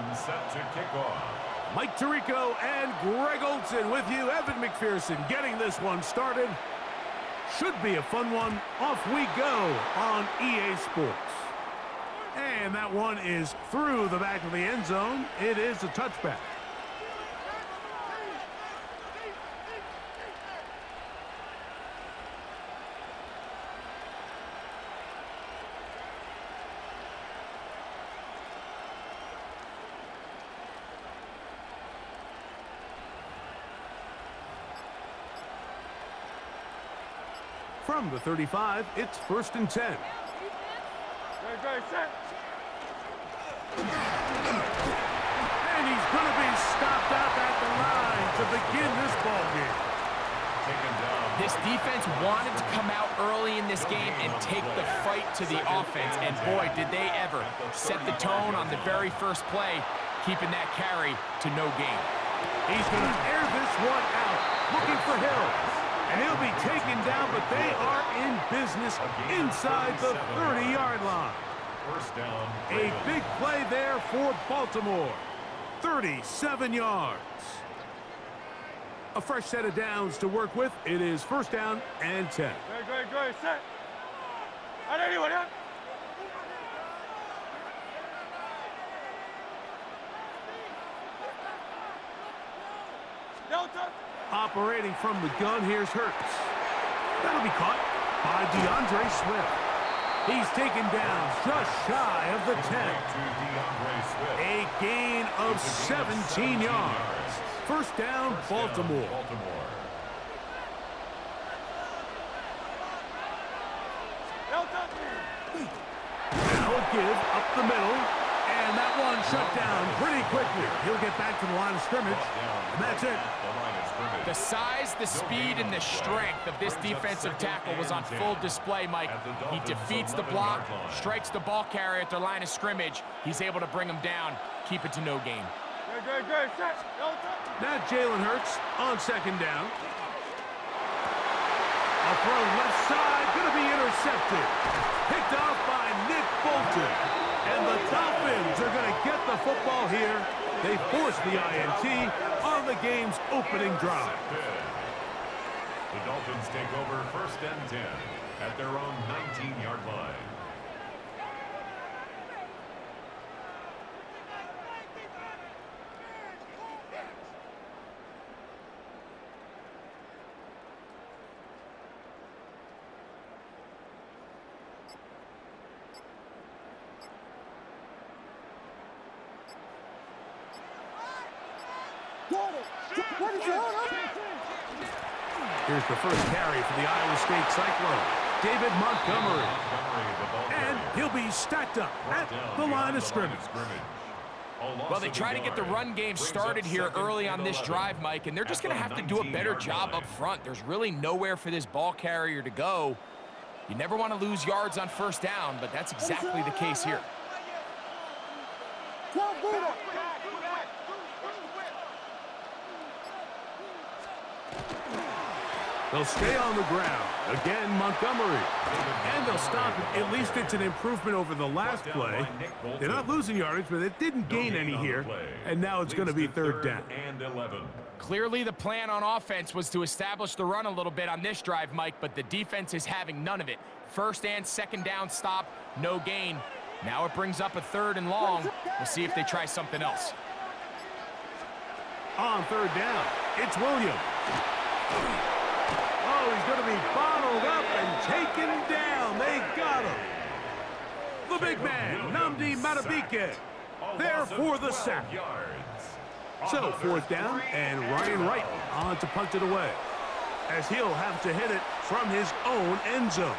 One set to kick off. Mike Tirico and Greg Olson with you. Evan McPherson getting this one started. Should be a fun one. Off we go on EA Sports. And that one is through the back of the end zone. It is a touchback. From the 35, it's 1st and 10. And he's going to be stopped up at the line to begin this ball game. This defense wanted to come out early in this game and take the fight to the offense, and boy, did they ever set the tone on the very first play, keeping that carry to no gain. He's going to air this one out, looking for Hill. And he'll be taken down, but they are in business inside the 30-yard line. First down. A big play there for Baltimore. 37 yards. A fresh set of downs to work with. It is 1st down and 10. Good, set. Anyone, yeah? Operating from the gun, here's Hurts. That'll be caught by DeAndre Swift. He's taken down just shy of the 10. A gain of 17 yards. 1st down, Baltimore. Now a give up the middle. And that one shut down pretty quickly. He'll get back to the line of scrimmage. And that's it. The size, the speed, and the strength of this defensive tackle was on full display, Mike. He defeats the block, strikes the ball carrier at the line of scrimmage. He's able to bring him down, keep it to no gain. Now Jalen Hurts on 2nd down. A throw left side, going to be intercepted. Picked off by Nick Bolton. And the Dolphins are going to get the football here. They force the INT on the game's opening drive. The Dolphins take over 1st and 10 at their own 19-yard line. Here's the first carry for the Iowa State Cyclone, David Montgomery. And he'll be stacked up at the line of scrimmage. Well, they try to get the run game started here early on this drive, Mike, and they're just going to have to do a better job up front. There's really nowhere for this ball carrier to go. You never want to lose yards on 1st down, but that's exactly the case here. They'll stay on the ground. Again, Montgomery. And they'll stop it. At least it's an improvement over the last play. They're not losing yardage, but it didn't gain any here. And now it's going to be 3rd down. And 11. Clearly the plan on offense was to establish the run a little bit on this drive, Mike, but the defense is having none of it. 1st and 2nd down stop, no gain. Now it brings up a 3rd and long. We'll see if they try something else. On 3rd down, it's Williams. Oh, he's going to be bottled up and taken down. They got him. The big man, Nnamdi Madubuike, there for the sack. So 4th down, and Ryan Wright on to punt it away, as he'll have to hit it from his own end zone.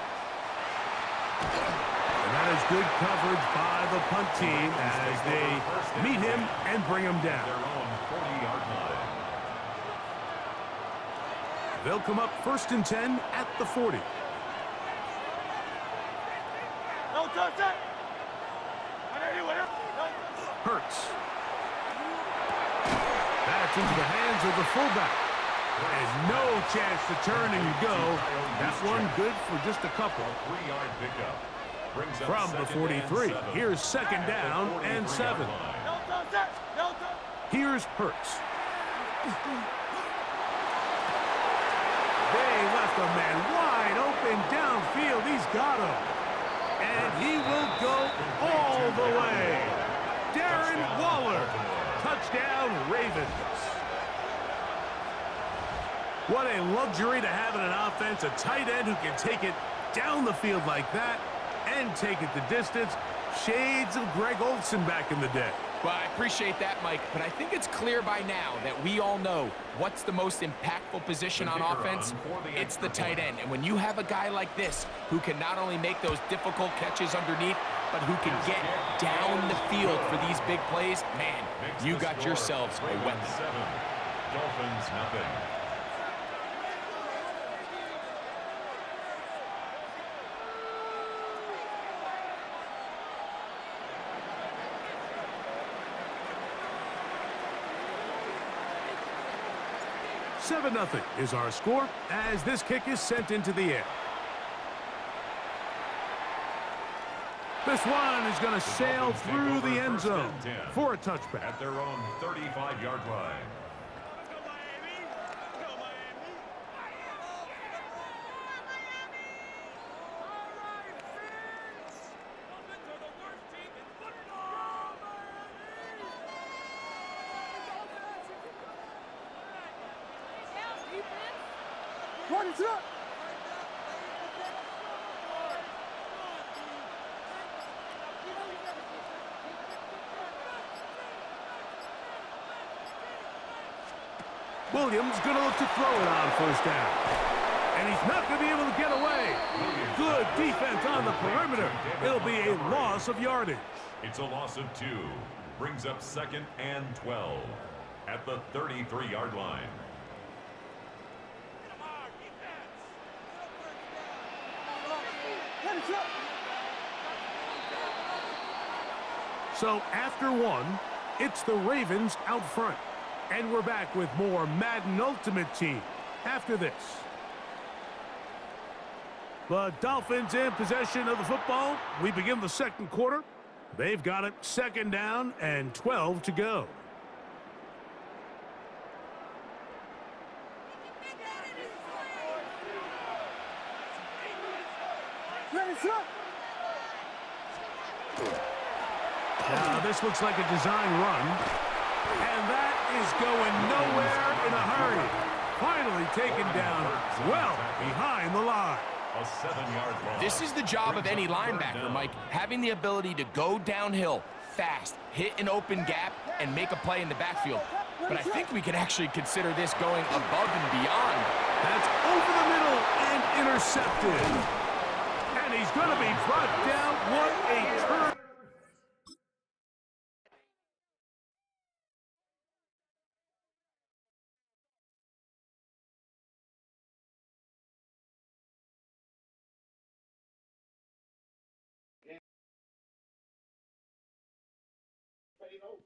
And that is good coverage by the punt team as they meet him and bring him down. They'll come up 1st and 10 at the 40. Hurts. That's into the hands of the fullback. And no chance to turn and go. That one good for just a couple. From the 43, here's 2nd down and 7. Here's Hurts. They left a man wide open downfield. He's got him. And he will go all the way. Darren Waller. Touchdown, Ravens. What a luxury to have in an offense. A tight end who can take it down the field like that and take it the distance. Shades of Greg Olsen back in the day. Well, I appreciate that, Mike, but I think it's clear by now that we all know what's the most impactful position on offense. It's the tight end. And when you have a guy like this who can not only make those difficult catches underneath, but who can get down the field for these big plays, man, you got yourselves a weapon. 7, Dolphins nothing. Seven 0 is our score as this kick is sent into the air. This one is going to sail through the end zone for a touchback. At their own 35-yard line. Run it up. Williams going to look to throw it on first down. And he's not going to be able to get away. Good defense on the perimeter. It'll be a loss of yardage. It's a loss of 2. Brings up 2nd and 12 at the 33-yard line. So after one, it's the Ravens out front. And we're back with more Madden Ultimate Team after this. The Dolphins in possession of the football. We begin the second quarter. They've got it 2nd down and 12 to go. Now this looks like a design run. And that is going nowhere in a hurry. Finally taken down well behind the line. A 7-yard loss. This is the job of any linebacker, Mike, having the ability to go downhill fast, hit an open gap, and make a play in the backfield. But I think we can actually consider this going above and beyond. That's over the middle and intercepted. And he's going to be brought down. What a turn.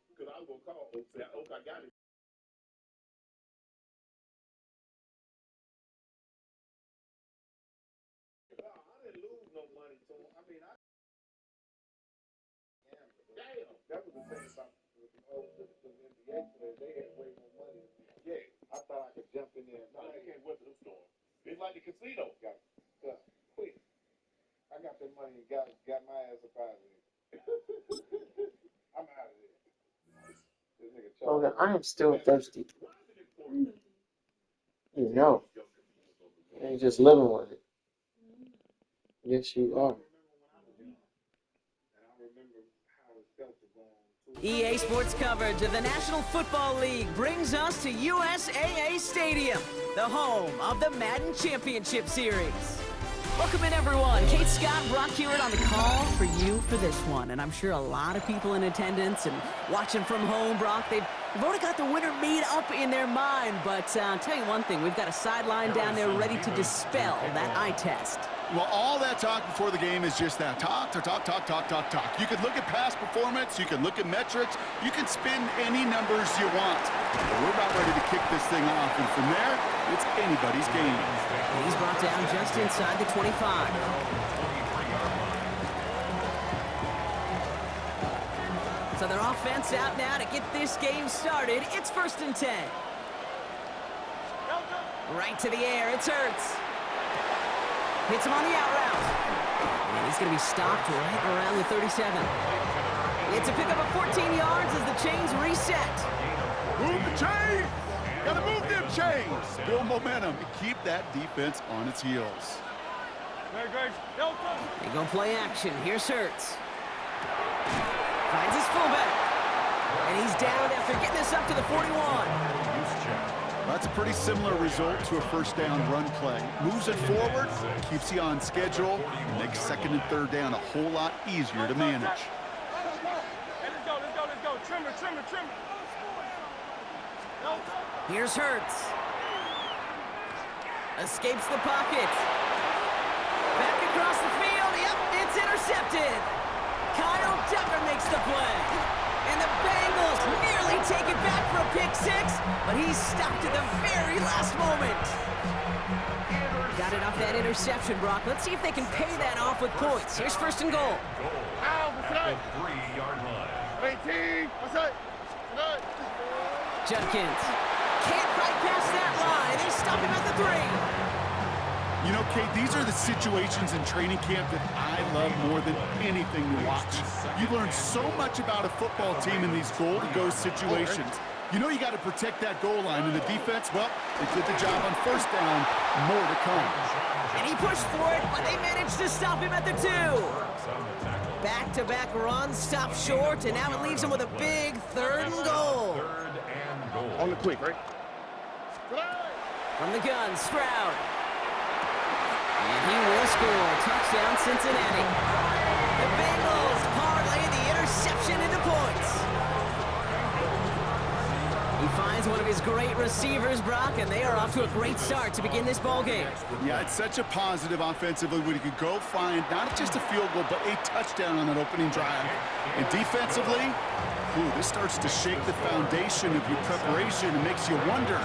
Because I was going to call Oak, say, Oak, I got it. I didn't lose no money to him. I mean, damn, that was the thing about the NBA players. They had way more money. Yeah, I thought I could jump in there. No, you can't weather them storms. It's like the casino. Got quick. I got that money and got my ass up out of there. I'm out of there. Logan, I am still thirsty. You know. You ain't just living with it. Yes, you are. EA Sports coverage of the National Football League brings us to USAA Stadium, the home of the Madden Championship Series. Welcome in, everyone. Kate Scott, Brock Hewitt on the call for you for this one. And I'm sure a lot of people in attendance and watching from home, Brock, they've already got the winner made up in their mind. But I'll tell you one thing, we've got a sideline down there ready to dispel that eye test. Well, all that talk before the game is just that. Talk. You can look at past performance. You can look at metrics. You can spin any numbers you want. But we're about ready to kick this thing off. And from there, it's anybody's game. He's brought down just inside the 25. So their offense out now to get this game started. It's 1st and 10. Right to the air, it's Hurts. Hits him on the out route. And he's going to be stopped right around the 37. It's a pickup of 14 yards as the chains reset. Move the chains! Gotta move them chains! Build momentum and keep that defense on its heels. They go play action. Here's Hurts. Finds his fullback. And he's down after getting this up to the 41. That's a pretty similar result to a first down run play. Moves it forward, keeps you on schedule, and makes 2nd and 3rd down a whole lot easier to manage. Hey, let's go. Trim it. Here's Hurts. Escapes the pocket. Back across the field. Yep, it's intercepted. Kyle Tucker makes the play. And the Bengals nearly take it back for a pick 6, but he's stopped at the very last moment. Got it off that interception, Brock. Let's see if they can pay that off with points. Here's 1st and goal. At the 3-yard line. 18. What's that? Judkins can't bypass that line. They stop him at the 3. You know, Kate, these are the situations in training camp that I love more than anything to watch. You learn so much about a football team in these goal-to-go situations. You know you got to protect that goal line, and the defense, well, they did the job on 1st down. More to come. And he pushed for it, but they managed to stop him at the 2. Back-to-back runs, stop short, and now it leaves him with a big 3rd and goal. On the quick, right? From the gun, Stroud. And he will score. Touchdown, Cincinnati. The Bengals parlay the interception into points. He finds one of his great receivers, Brock, and they are off to a great start to begin this ball game. Yeah, it's such a positive offensively when you could go find not just a field goal, but a touchdown on that opening drive. And defensively, this starts to shake the foundation of your preparation and makes you wonder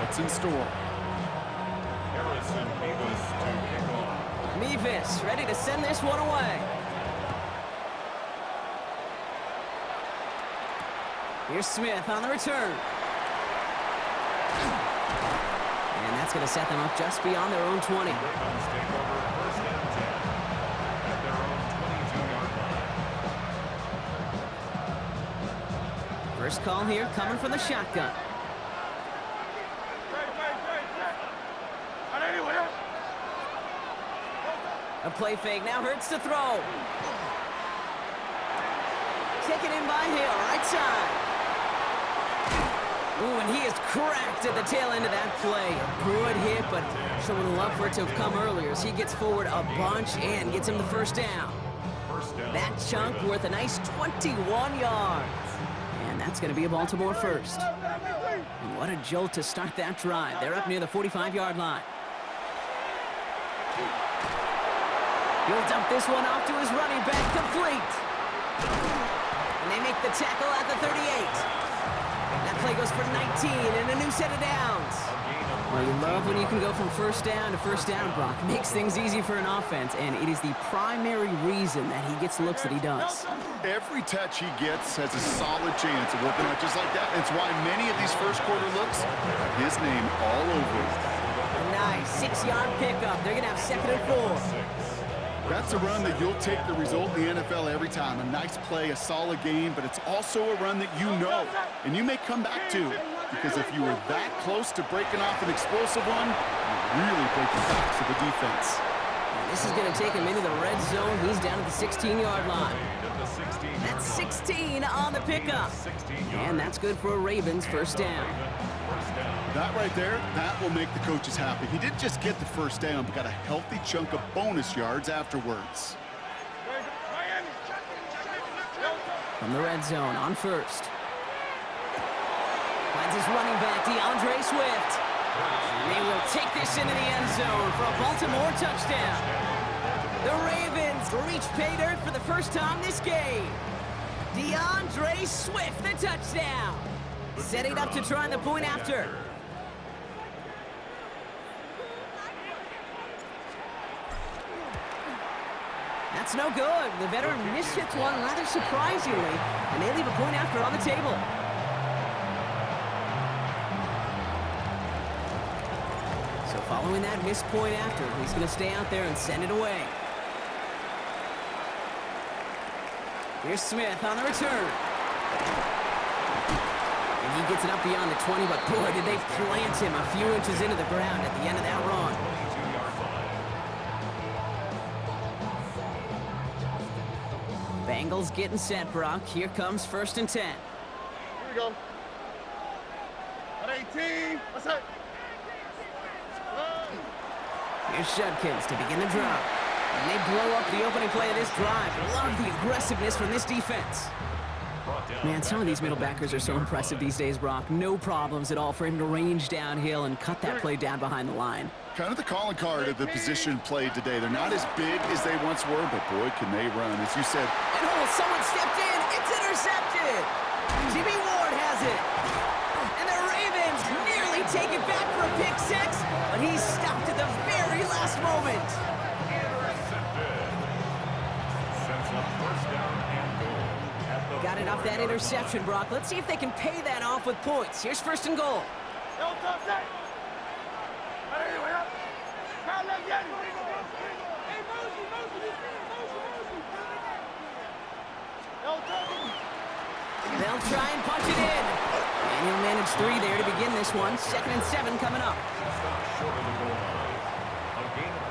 what's in store. Mevis ready to send this one away. Here's Smith on the return. And that's going to set them up just beyond their own 20. First call here coming from the shotgun. A play fake, now Hurts to throw. Taken in by Hill, right side. Ooh, and he is cracked at the tail end of that play. A good hit, but sure would love for it to have come earlier as he gets forward a bunch and gets him the 1st down. That chunk worth a nice 21 yards. And that's going to be a Baltimore 1st. And what a jolt to start that drive. They're up near the 45-yard line. He'll dump this one off to his running back, complete. And they make the tackle at the 38. That play goes for 19 and a new set of downs. Well, you love when you can go from 1st down to 1st down, Brock. Makes things easy for an offense, and it is the primary reason that he gets the looks that he does. Every touch he gets has a solid chance of working out just like that. It's why many of these first-quarter looks have his name all over it. Nice 6-yard pickup. They're going to have 2nd and 4. That's a run that you'll take the result in the NFL every time. A nice play, a solid game, but it's also a run that you know and you may come back to, because if you were that close to breaking off an explosive one, you really break the backs of the defense. This is going to take him into the red zone. He's down at the 16-yard line. That's 16 on the pickup. And that's good for a Ravens 1st down. That right there, that will make the coaches happy. He didn't just get the 1st down, but got a healthy chunk of bonus yards afterwards. From the red zone on 1st. Finds his running back, DeAndre Swift. And they will take this into the end zone for a Baltimore touchdown. The Ravens reach pay dirt for the first time this game. DeAndre Swift, the touchdown. Setting up to try the point after. It's no good. The veteran mishits one rather surprisingly, and they leave a point after on the table. So following that missed point after, he's going to stay out there and send it away. Here's Smith on the return. And he gets it up beyond the 20, but boy, did they plant him a few inches into the ground at the end of that run. Bengals getting set, Brock. Here comes 1st and 10. Here we go. At 18. What's that? Here's Judkins to begin the drive. And they blow up the opening play of this drive. Love the aggressiveness from this defense. Man, some of these middle backers are so impressive these days, Brock. No problems at all for him to range downhill and cut that play down behind the line. Kind of the calling card of the position played today. They're not as big as they once were, but boy, can they run. As you said. And oh, someone stepped in. It's intercepted. Jimmy Ward has it. And the Ravens nearly take it back for a pick 6, but he stopped at the very last moment. Got it off that interception, Brock. Let's see if they can pay that off with points. Here's 1st and goal. They'll try and punch it in. And he'll manage 3 there to begin this one. 2nd and 7 coming up.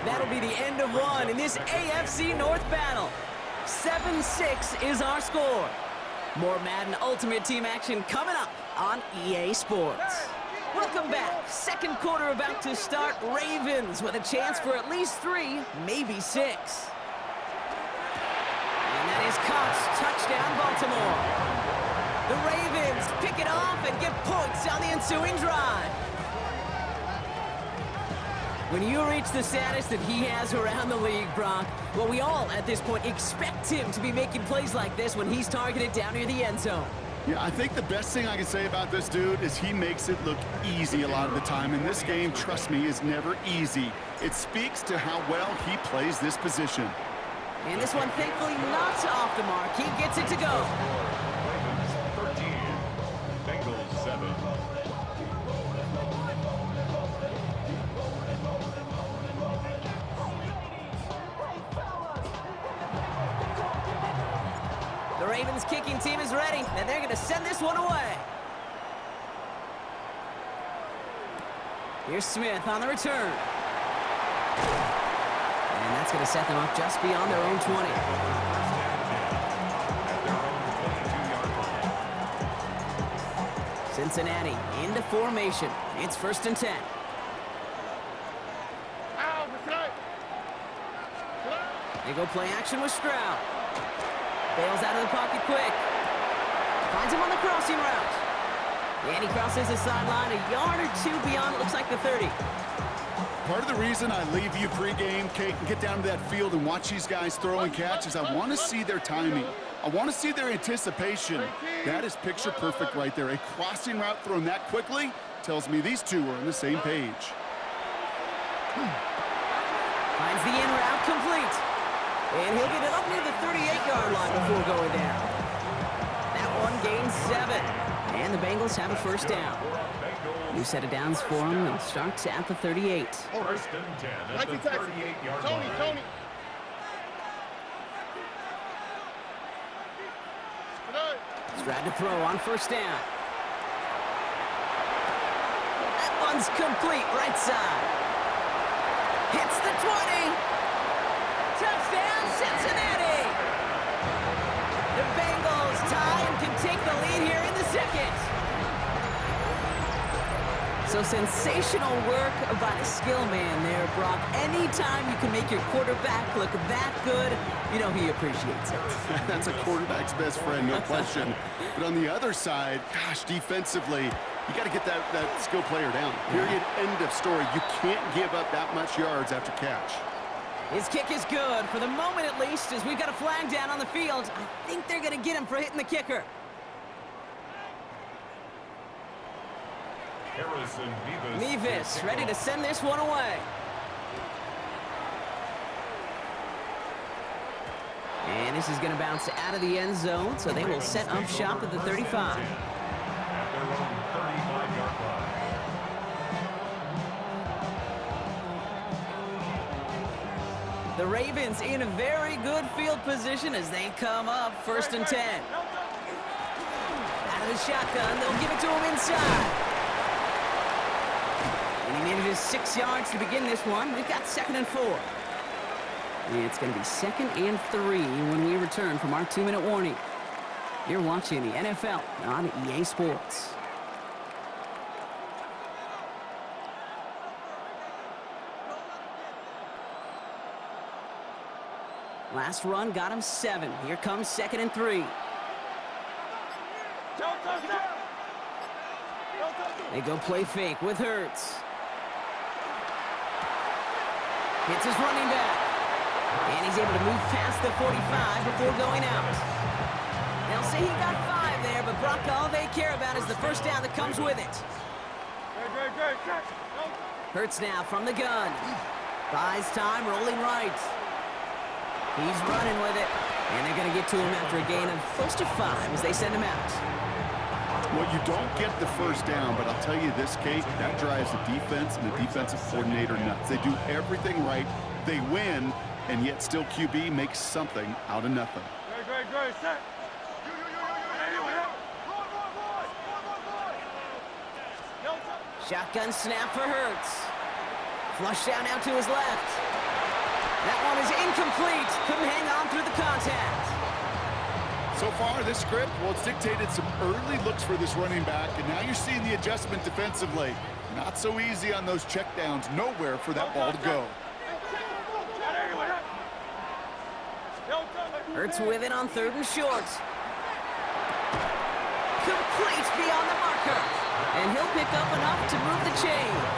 That'll be the end of one in this AFC North battle. 7-6 is our score. More Madden Ultimate Team action coming up on EA Sports. Welcome back. 2nd quarter about to start. Ravens with a chance for at least 3, maybe 6. And that is Cox. Touchdown, Baltimore. The Ravens pick it off and get points on the ensuing drive. When you reach the status that he has around the league, Brock, well, we all at this point expect him to be making plays like this when he's targeted down near the end zone. Yeah, I think the best thing I can say about this dude is he makes it look easy a lot of the time. And this game, trust me, is never easy. It speaks to how well he plays this position. And this one, thankfully, not off the mark. He gets it to go. Ravens 13, Bengals 7. The Ravens kicking team is ready, and they're going to send this one away. Here's Smith on the return. And that's going to set them up just beyond their own 20. Cincinnati into formation. It's 1st and 10. They go play action with Stroud. Bails out of the pocket quick. Finds him on the crossing route. And he crosses the sideline a yard or 2 beyond, it looks like the 30. Part of the reason I leave you pregame, Kate, and get down to that field and watch these guys throw and catch is I want to see their timing. I want to see their anticipation. That is picture perfect right there. A crossing route thrown that quickly tells me these two are on the same page. Finds the in route complete. And he'll get it up near the 38-yard line before going down. That one gains 7. And the Bengals have a 1st down. New set of downs for them. They'll start at the 38. 1st and 10 at the 38-yard line. Tony. Stroud to throw on 1st down. That one's complete, right side. Hits the 20. Touchdown, Cincinnati! The Bengals tie and can take the lead here in the 2nd. So sensational work by the skill man there, Brock. Anytime you can make your quarterback look that good, you know he appreciates it. That's a quarterback's best friend, no question. But on the other side, gosh, defensively, you got to get that skill player down. Period, end of story. You can't give up that much yards after catch. His kick is good, for the moment at least, as we've got a flag down on the field. I think they're going to get him for hitting the kicker. Harrison Mevis ready to send this one away. And this is going to bounce out of the end zone, so they will set up shop at the 35. At their own 35-yard line. The Ravens in a very good field position as they come up 1st and 10. Out of the shotgun, they'll give it to him inside. And he manages 6 yards to begin this one. We've got 2nd and 4. And it's going to be 2nd and 3 when we return from our 2-minute warning. You're watching the NFL on EA Sports. Last run got him 7. Here comes 2nd and 3. They go play fake with Hurts. Hits his running back. And he's able to move past the 45 before going out. They'll say he got 5 there, but Brock, all they care about is the first down that comes with it. Hurts now from the gun. Buys time, rolling right. He's running with it. And they're going to get to him after a gain of close to 5 as they send him out. Well, you don't get the first down, but I'll tell you this, Kate, that drives the defense and the defensive coordinator nuts. They do everything right. They win, and yet still QB makes something out of nothing. Shotgun snap for Hurts. Flush down out to his left. That one is incomplete. Couldn't hang on through the contact. So far, this script, well, it's dictated some early looks for this running back, and now you're seeing the adjustment defensively. Not so easy on those checkdowns. Nowhere for that ball to go. Hurts with it on 3rd and short. Complete beyond the marker. And he'll pick up enough to move the chains.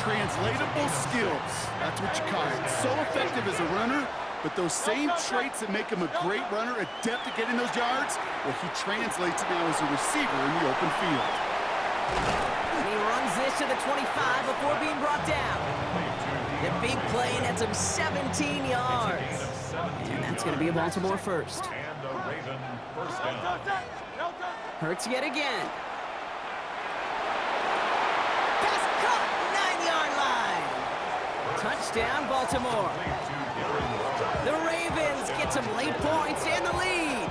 Translatable skills. That's what you call it. So effective as a runner, but those same traits that make him a great runner, adept at getting those yards, well, he translates now as a receiver in the open field. And he runs this to the 25 before being brought down. The big play nets him 17 yards. And that's going to be a Baltimore first. And the Raven first down. Hurts yet again. Pass caught, 9-yard line. Touchdown, Baltimore. The Ravens get some late points and the lead.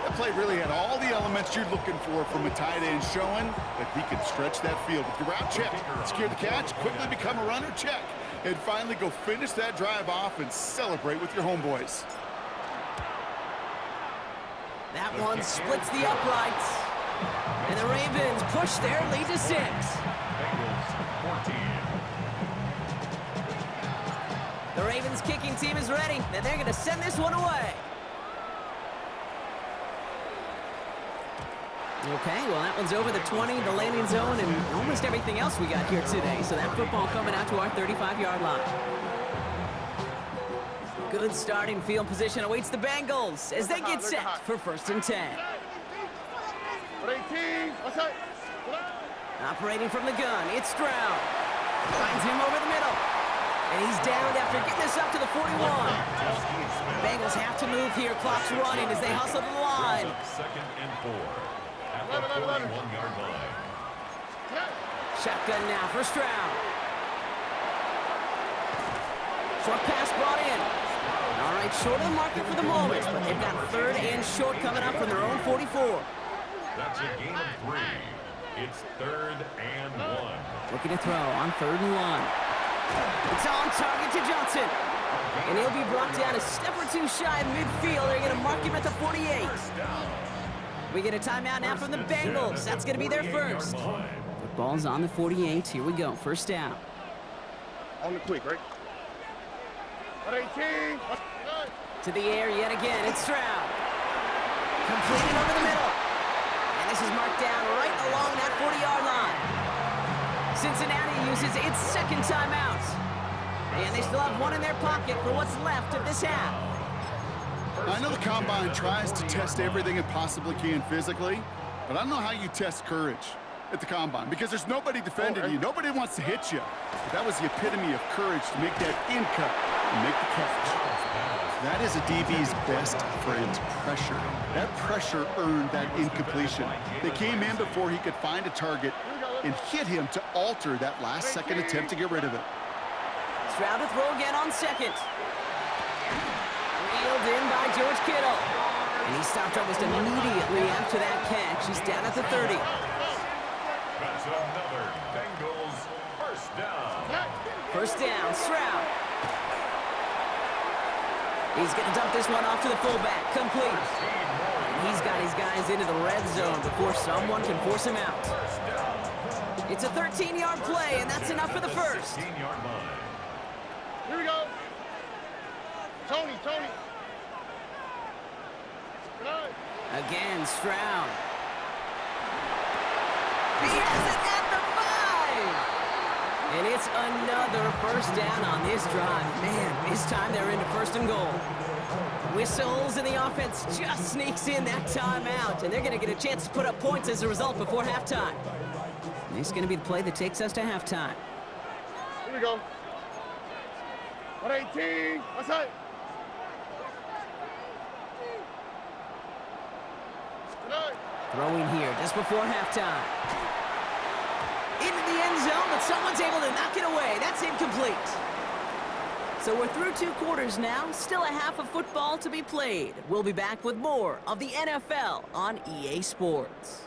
That play really had all the elements you're looking for from a tight end, showing that he can stretch that field. With the route, check. Secure the catch, quickly become a runner, check. And finally go finish that drive off and celebrate with your homeboys. That one splits the uprights. And the Ravens push their lead to 6. Bengals 14. The Ravens kicking team is ready, and they're going to send this one away. Okay, well, that one's over the 20, the landing zone, and almost everything else we got here today. So that football coming out to our 35-yard line. Good starting field position awaits the Bengals as they get set for 1st and 10. Operating from the gun, it's Stroud. Finds him over the middle. And he's down after getting this up to the 41. Bengals have to move here. Clock's running as they hustle to the line. 2nd and 4. At the 41-yard line. Shotgun now for Stroud. Short pass brought in. All right, short of the market for the moment, but they've got 3rd and short coming up from their own 44. That's a gain of 3. It's 3rd and 1. Looking to throw on 3rd and 1. It's on target to Johnson. And he'll be brought down a step or two shy of midfield. They're going to mark him at the 48. We get a timeout now from the Bengals. That's going to be their first. The ball's on the 48. Here we go. First down. On the quick, right? 18. To the air yet again. It's Stroud. Completed over the middle. And this is marked down right along that 40-yard line. Cincinnati uses its 2nd timeout. And they still have one in their pocket for what's left of this half. I know the Combine tries to test everything it possibly can physically, but I don't know how you test courage at the Combine because there's nobody defending you. Nobody wants to hit you. But that was the epitome of courage to make that in cut. and make the catch. That is a DB's best friend, pressure. That pressure earned that incompletion. They came in before he could find a target and hit him to alter that last-second attempt to get rid of it. Stroud to throw again on second. Reeled in by George Kittle. And he stopped almost immediately after that catch. He's down at the 30. That's another Bengals first down. First down, Stroud. He's going to dump this one off to the fullback. Complete. And he's got his guys into the red zone before someone can force him out. It's a 13-yard play, and that's enough for the first. 16-yard line. Here we go. Tony. Good. Again, Stroud. He has it at the 5! And it's another first down on this drive. Man, this time they're into first and goal. Whistles, and the offense just sneaks in that timeout. And they're going to get a chance to put up points as a result before halftime. And this is going to be the play that takes us to halftime. Here we go. 118. What's that? Throwing here just before halftime. Into the end zone, but someone's able to knock it away. That's incomplete. So we're through 2 quarters now. Still a half of football to be played. We'll be back with more of the NFL on EA Sports.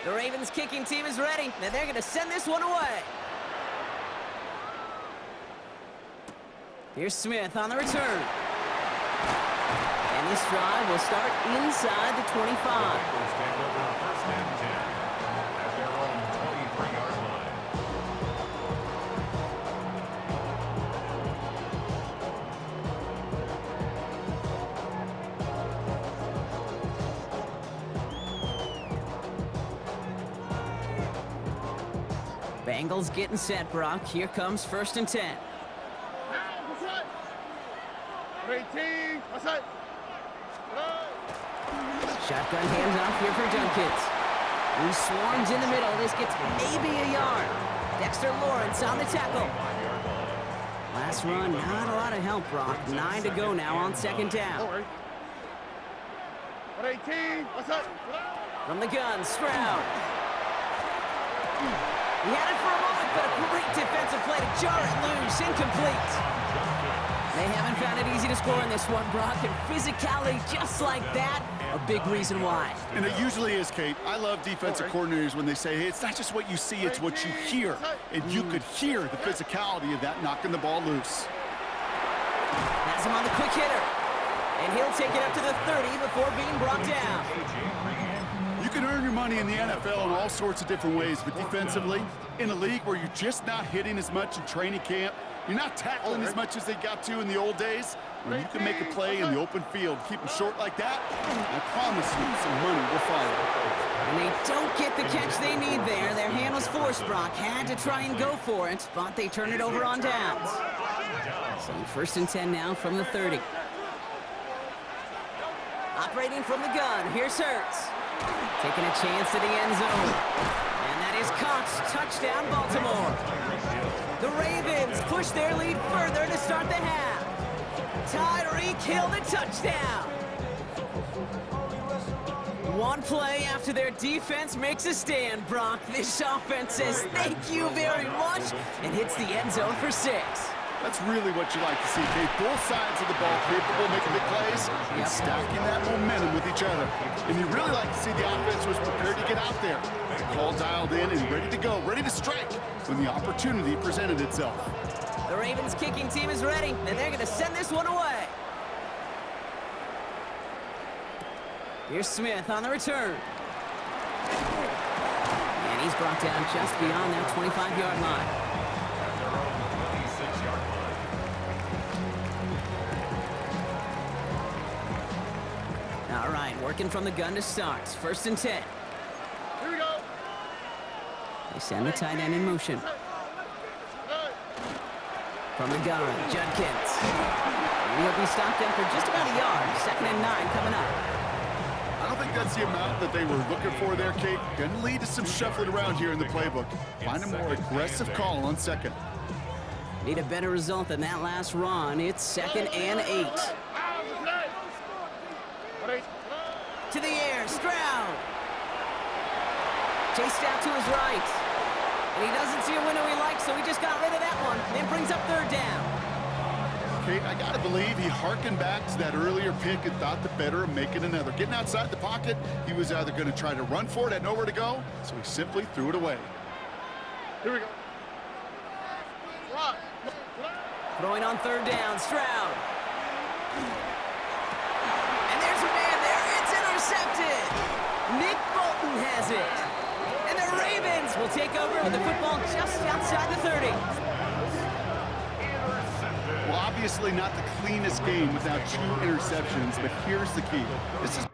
The Ravens kicking team is ready, and they're going to send this one away. Here's Smith on the return. And this drive will start inside the 25. Bengals take over first and 10 at their own 23-yard line. Bengals getting set, Brock. Here comes first and 10. What's that? 118. What's that? Shotgun handoff here for Dunkins. He swarms in the middle. This gets maybe a yard. Dexter Lawrence on the tackle. Last run, not a lot of help, Brock. 9 to go now on second down. Don't worry. 118. What's that? From the gun, Stroud. He had it for a moment, but a great defensive play to jar it loose. Incomplete. They haven't found it easy to score in this one, Brock, and physicality just like that, a big reason why. And it usually is, Kate. I love defensive coordinators when they say, hey, it's not just what you see, it's what you hear. And you could hear the physicality of that knocking the ball loose. Has him on the quick hitter. And he'll take it up to the 30 before being brought down. You can earn your money in the NFL in all sorts of different ways, but defensively, in a league where you're just not hitting as much in training camp, you're not tackling as much as they got to in the old days, when you can make a play in the open field, keep them short like that, I promise you some money will follow. And they don't get the catch they need there. Their hand was forced, Brock. Had to try and go for it, but they turn it over on downs. So first and 10 now from the 30. Operating from the gun, here's Hurts. Taking a chance to the end zone. And that is caught. Touchdown, Baltimore. The Ravens push their lead further to start the half. Tyreek Hill the touchdown. One play after their defense makes a stand, Brock. This offense says thank you very much and hits the end zone for 6. That's really what you like to see, Kate. Both sides of the ball capable of making big plays and stacking that momentum with each other. And you really like to see the offense was prepared to get out there. The call dialed in and ready to go, ready to strike when the opportunity presented itself. The Ravens kicking team is ready, and they're going to send this one away. Here's Smith on the return. And he's brought down just beyond that 25-yard line. At their own 26-yard line. All right, working from the gun to start. 1st and 10. Here we go. They send the tight end in motion. From the gun, Judkins. And he'll be stopped after just about a yard. 2nd and 9 coming up. I don't think that's the amount that they were looking for there, Kate. Going to lead to some shuffling around here in the playbook. Find a more aggressive call on 2nd. Need a better result than that last run. It's 2nd and 8. To the air, Stroud. Chased out to his right. And he doesn't see a window he likes, so he just got rid of that one. Then brings up 3rd down. Kate, I got to believe he hearkened back to that earlier pick and thought the better of making another. Getting outside the pocket, he was either going to try to run for it, had nowhere to go, so he simply threw it away. Here we go. Throwing on 3rd down, Stroud. And there's a man there. It's intercepted. Nick Bolton has it. And the Ravens will take over with the football just outside the 30. Well, obviously not the cleanest game without 2 interceptions, but here's the key. This is